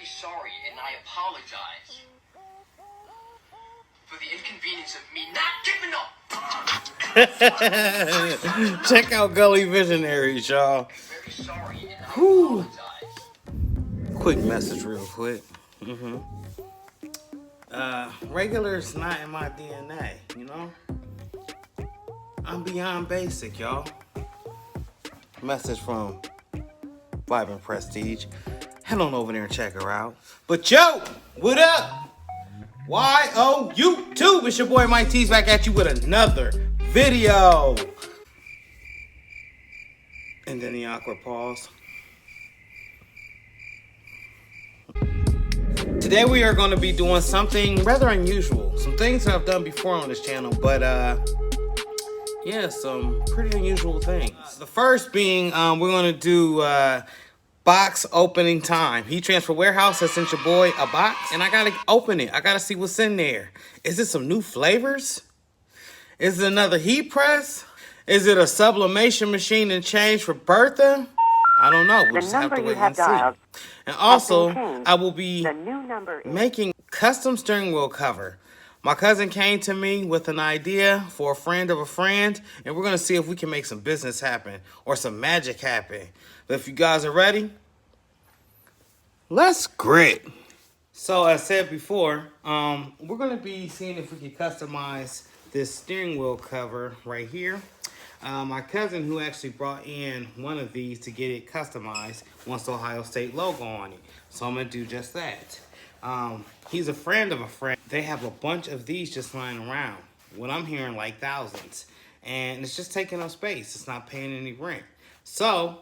very sorry, and I apologize for the inconvenience of me not giving up. Check out Gully Visionaries, y'all. Very sorry, and I apologize. Quick message real quick. Regular is not in my DNA, you know? I'm beyond basic, y'all. Message from Vibrant Prestige. Head on over there and check her out. But yo, what up? YO YouTube, it's your boy Mike T's back at you with another video. And then the awkward pause. Today we are going to be doing something rather unusual. Some things that I've done before on this channel, but yeah, some pretty unusual things. The first being we're going to do box opening time. Heat Transfer Warehouse has sent your boy a box, and I got to open it. I got to see what's in there. Is it some new flavors? Is it another heat press? Is it a sublimation machine and change for Bertha? I don't know. We'll just have to wait and see. And also, I will be making custom steering wheel cover. My cousin came to me with an idea for a friend of a friend, and we're going to see if we can make some business happen or some magic happen. But if you guys are ready, let's grit. So as said before, we're going to be seeing if we can customize this steering wheel cover right here. My cousin, who actually brought in one of these to get it customized, wants the Ohio State logo on it. So I'm going to do just that. He's a friend of a friend. They have a bunch of these just lying around. What I'm hearing, like thousands. And it's just taking up space. It's not paying any rent. So,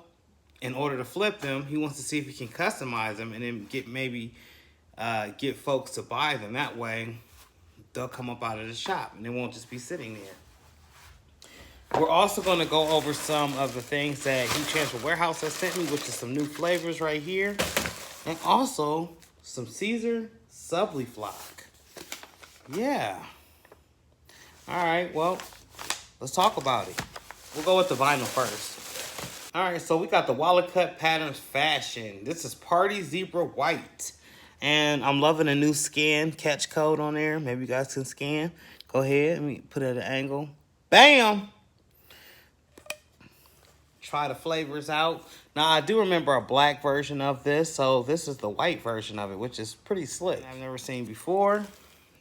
in order to flip them, he wants to see if he can customize them and then get folks to buy them. That way, they'll come up out of the shop and they won't just be sitting there. We're also going to go over some of the things that Heat Transfer Warehouse has sent me, which is some new flavors right here. And also some Caesar Subly Flock. Yeah. All right, well, let's talk about it. We'll go with the vinyl first. All right, so we got the Wallet Cut Patterns Fashion. This is Party Zebra White. And I'm loving a new scan catch code on there. Maybe you guys can scan. Go ahead. Let me put it at an angle. Bam! Try the flavors out. Now, I do remember a black version of this, so this is the white version of it, which is pretty slick. I've never seen before.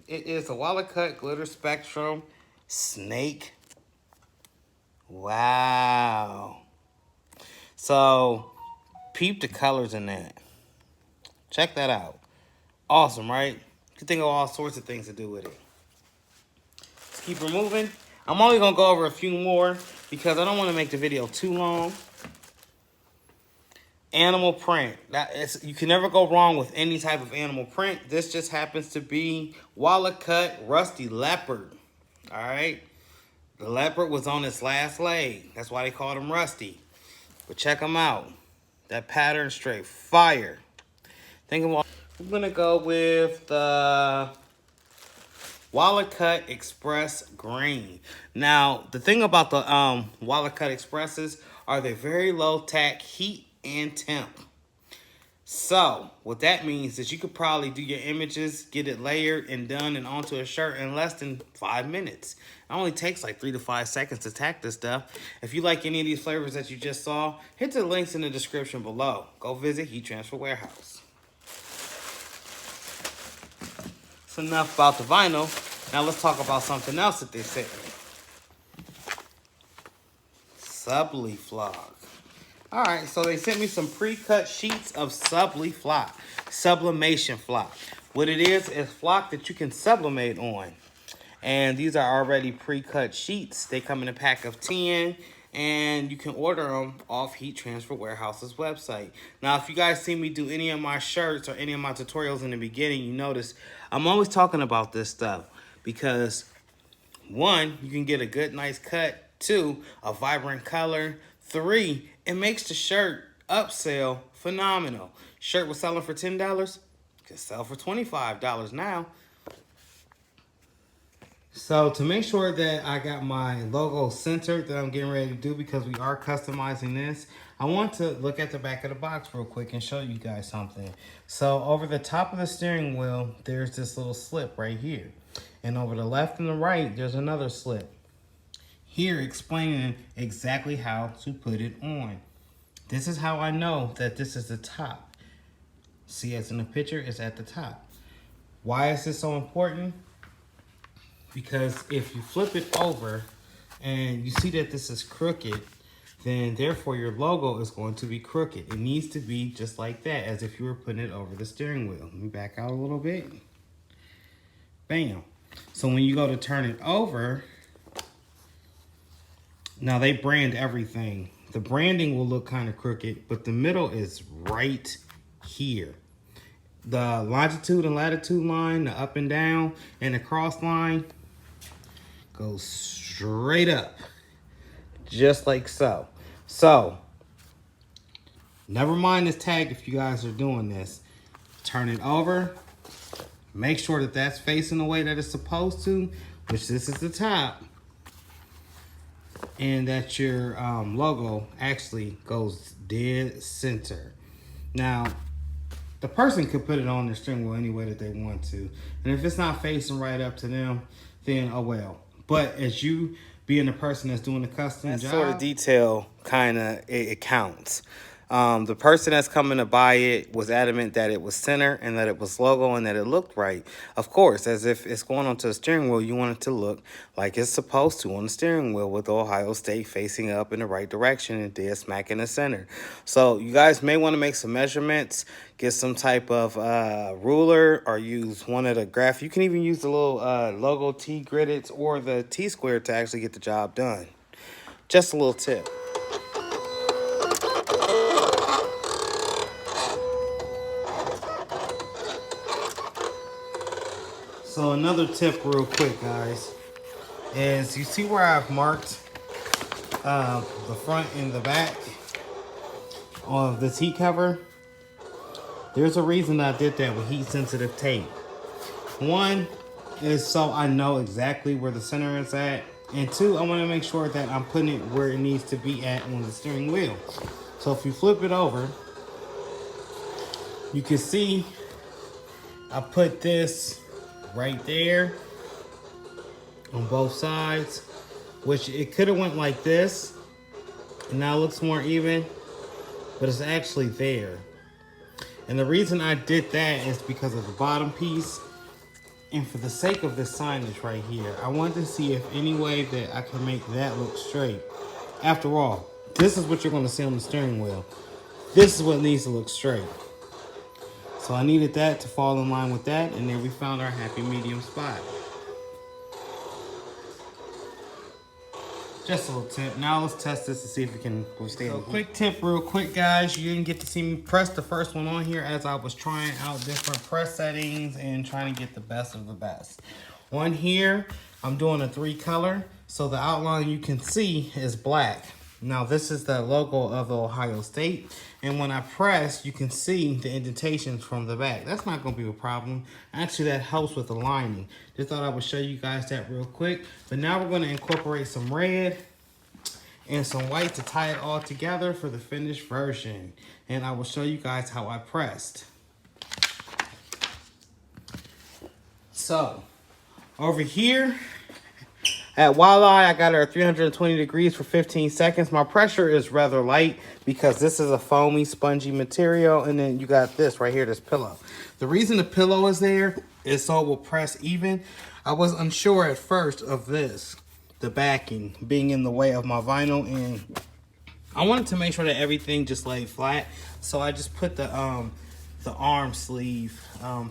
It is a Wallet Cut Glitter Spectrum Snake. Wow. So, peep the colors in that. Check that out. Awesome, right? You can think of all sorts of things to do with it. Let's keep her moving. I'm only going to go over a few more because I don't want to make the video too long. Animal print. You can never go wrong with any type of animal print. This just happens to be Wallet Cut Rusty Leopard. All right? The leopard was on its last leg. That's why they called him Rusty. But check him out. That pattern straight fire. Think of all. I'm going to go with the Wallet Cut Express Green. Now, the thing about the Wallet Cut Expresses are they're very low tack heat and temp. So, what that means is you could probably do your images, get it layered and done and onto a shirt in less than 5 minutes. It only takes like 3 to 5 seconds to tack this stuff. If you like any of these flavors that you just saw, hit the links in the description below. Go visit Heat Transfer Warehouse. That's enough about the vinyl. Now let's talk about something else that they sent me. Subly Flock. Alright, so they sent me some pre-cut sheets of Subly Flock. Sublimation flock. What it is flock that you can sublimate on. And these are already pre-cut sheets. They come in a pack of 10. And you can order them off Heat Transfer Warehouse's website. Now, if you guys see me do any of my shirts or any of my tutorials in the beginning, you notice I'm always talking about this stuff. Because, 1, you can get a good, nice cut. 2, a vibrant color. 3, it makes the shirt upsell phenomenal. Shirt was selling for $10. Can sell for $25 now. So to make sure that I got my logo centered that I'm getting ready to do, because we are customizing this, I want to look at the back of the box real quick and show you guys something. So over the top of the steering wheel, there's this little slip right here. And over the left and the right, there's another slip. Here explaining exactly how to put it on. This is how I know that this is the top. See, as in the picture, it's at the top. Why is this so important? Because if you flip it over and you see that this is crooked, then therefore your logo is going to be crooked. It needs to be just like that, as if you were putting it over the steering wheel. Let me back out a little bit. Bam. So when you go to turn it over, now they brand everything. The branding will look kind of crooked, but the middle is right here. The longitude and latitude line, the up and down, and the cross line goes straight up, just like so. So, never mind this tag if you guys are doing this. Turn it over. Make sure that that's facing the way that it's supposed to, which this is the top. And that your logo actually goes dead center. Now, the person could put it on their steering wheel any way that they want to. And if it's not facing right up to them, then oh well. But as you being the person that's doing the custom job, sort of detail kind of it counts. The person that's coming to buy it was adamant that it was center and that it was logo and that it looked right. Of course, as if it's going onto the steering wheel, you want it to look like it's supposed to on the steering wheel, with Ohio State facing up in the right direction and dead smack in the center. So you guys may want to make some measurements, get some type of ruler, or use one of the graph. You can even use the little logo T-gridded or the T-square to actually get the job done. Just a little tip. So another tip real quick, guys, is you see where I've marked the front and the back of the seat cover? There's a reason I did that with heat sensitive tape. One is so I know exactly where the center is at. And two, I want to make sure that I'm putting it where it needs to be at on the steering wheel. So if you flip it over, you can see I put this right there on both sides, which it could have went like this and now it looks more even, but it's actually there. And the reason I did that is because of the bottom piece, and for the sake of this signage right here, I wanted to see if any way that I can make that look straight. After all, this is what you're going to see on the steering wheel. This is what needs to look straight. So I needed that to fall in line with that, and then we found our happy medium spot. Just a little tip. Now let's test this to see if we can withstand it. Quick tip real quick, guys. You didn't get to see me press the first one on here as I was trying out different press settings and trying to get the best of the best. On here, I'm doing a 3-color, so the outline you can see is black. Now this is the logo of Ohio State, and when I press, you can see the indentations from the back. That's not going to be a problem. Actually, that helps with the lining. Just thought I would show you guys that real quick. But now we're going to incorporate some red and some white to tie it all together for the finished version. And I will show you guys how I pressed. So, over here at Walleye, I got her at 320 degrees for 15 seconds. My pressure is rather light because this is a foamy, spongy material. And then you got this right here, this pillow. The reason the pillow is there is so it will press even. I was unsure at first of this, the backing being in the way of my vinyl. And I wanted to make sure that everything just laid flat. So I just put the arm sleeve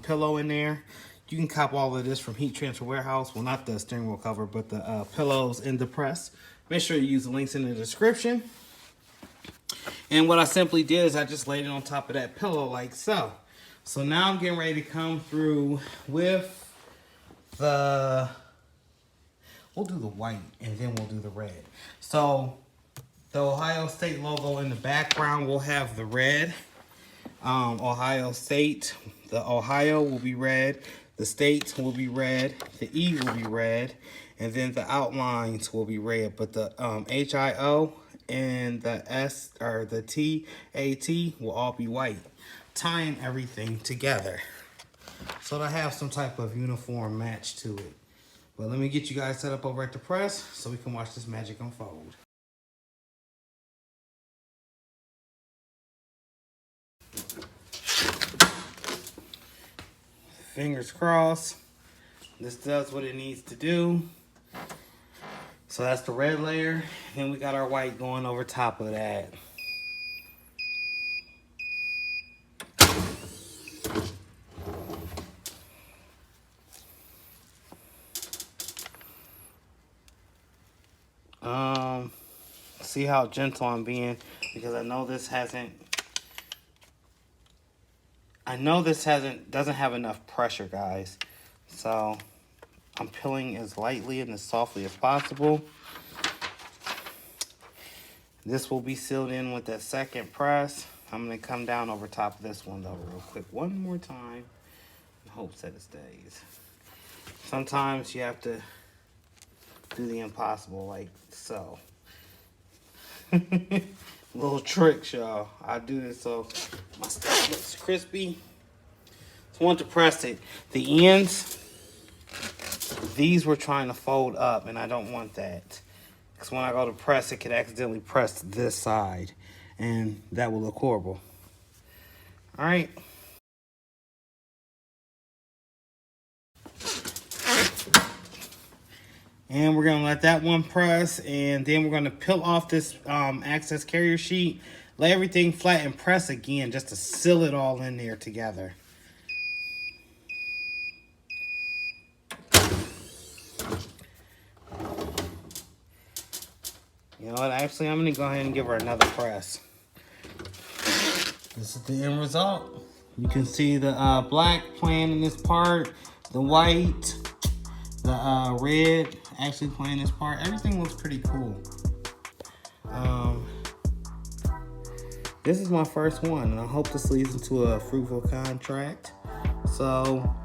pillow in there. You can cop all of this from Heat Transfer Warehouse. Well, not the steering wheel cover, but the pillows and the press. Make sure you use the links in the description. And what I simply did is I just laid it on top of that pillow like so. So now I'm getting ready to come through with the, we'll do the white and then we'll do the red. So the Ohio State logo in the background will have the red. Ohio State, the Ohio will be red. The states will be red, the E will be red, and then the outlines will be red. But the HIO and the S or the TAT will all be white, tying everything together. So to have some type of uniform match to it. But let me get you guys set up over at the press so we can watch this magic unfold. Fingers crossed. This does what it needs to do. So that's the red layer. Then we got our white going over top of that. See how gentle I'm being, because I know this doesn't have enough pressure, guys. So I'm peeling as lightly and as softly as possible. This will be sealed in with that second press. I'm gonna come down over top of this one though real quick one more time in hopes that it stays. Sometimes you have to do the impossible, like so. Little tricks, y'all. I do this so my stuff looks crispy. So I want to press it. The ends, these were trying to fold up, and I don't want that. Because when I go to press, it could accidentally press this side, and that will look horrible. All right. And we're gonna let that one press, and then we're gonna peel off this access carrier sheet, lay everything flat, and press again just to seal it all in there together. You know what, actually I'm gonna go ahead and give her another press. This is the end result. You can see the black playing in this part, the white, the red actually playing this part. Everything looks pretty cool. This is my first one, and I hope this leads into a fruitful contract. So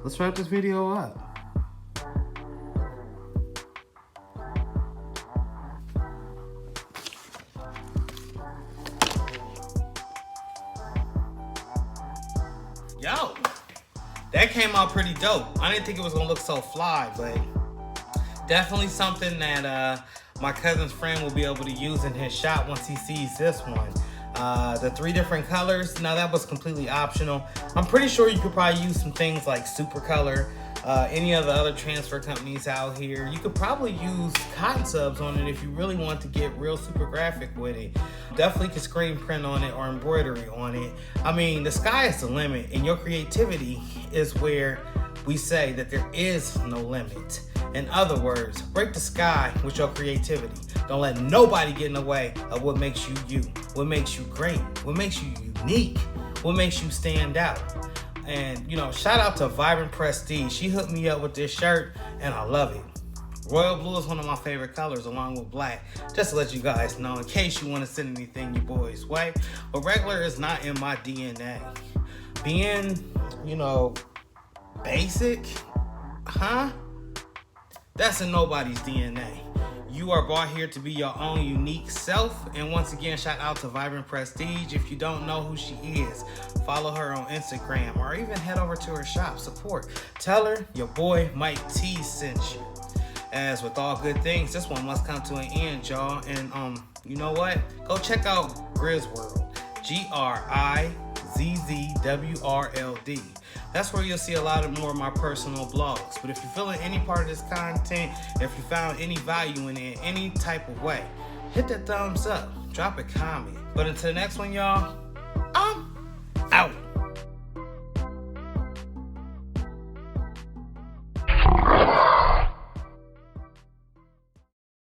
let's wrap this video up. Yo, that came out pretty dope. I didn't think it was gonna look so fly, but definitely something that my cousin's friend will be able to use in his shop once he sees this one. The 3 different colors, now that was completely optional. I'm pretty sure you could probably use some things like Super Color, any of the other transfer companies out here. You could probably use cotton subs on it if you really want to get real super graphic with it. Definitely could screen print on it or embroidery on it. I mean, the sky is the limit, and your creativity is where we say that there is no limit. In other words, break the sky with your creativity. Don't let nobody get in the way of what makes you you, what makes you great, what makes you unique, what makes you stand out. And, you know, shout out to Vibrant Prestige. She hooked me up with this shirt, and I love it. Royal blue is one of my favorite colors, along with black. Just to let you guys know, in case you want to send anything your boys' way. But regular is not in my DNA. Being, you know, basic, that's in nobody's DNA. You are brought here to be your own unique self. And once again, shout out to Vibrant Prestige. If you don't know who she is, follow her on Instagram or even head over to her shop. Support. Tell her your boy Mike T sent you. As with all good things, this one must come to an end, y'all. And you know what? Go check out Grizzworld. GRIZZWRLD. That's where you'll see a lot more of my personal blogs. But if you're feeling any part of this content, if you found any value in it, any type of way, hit that thumbs up, drop a comment. But until the next one, y'all,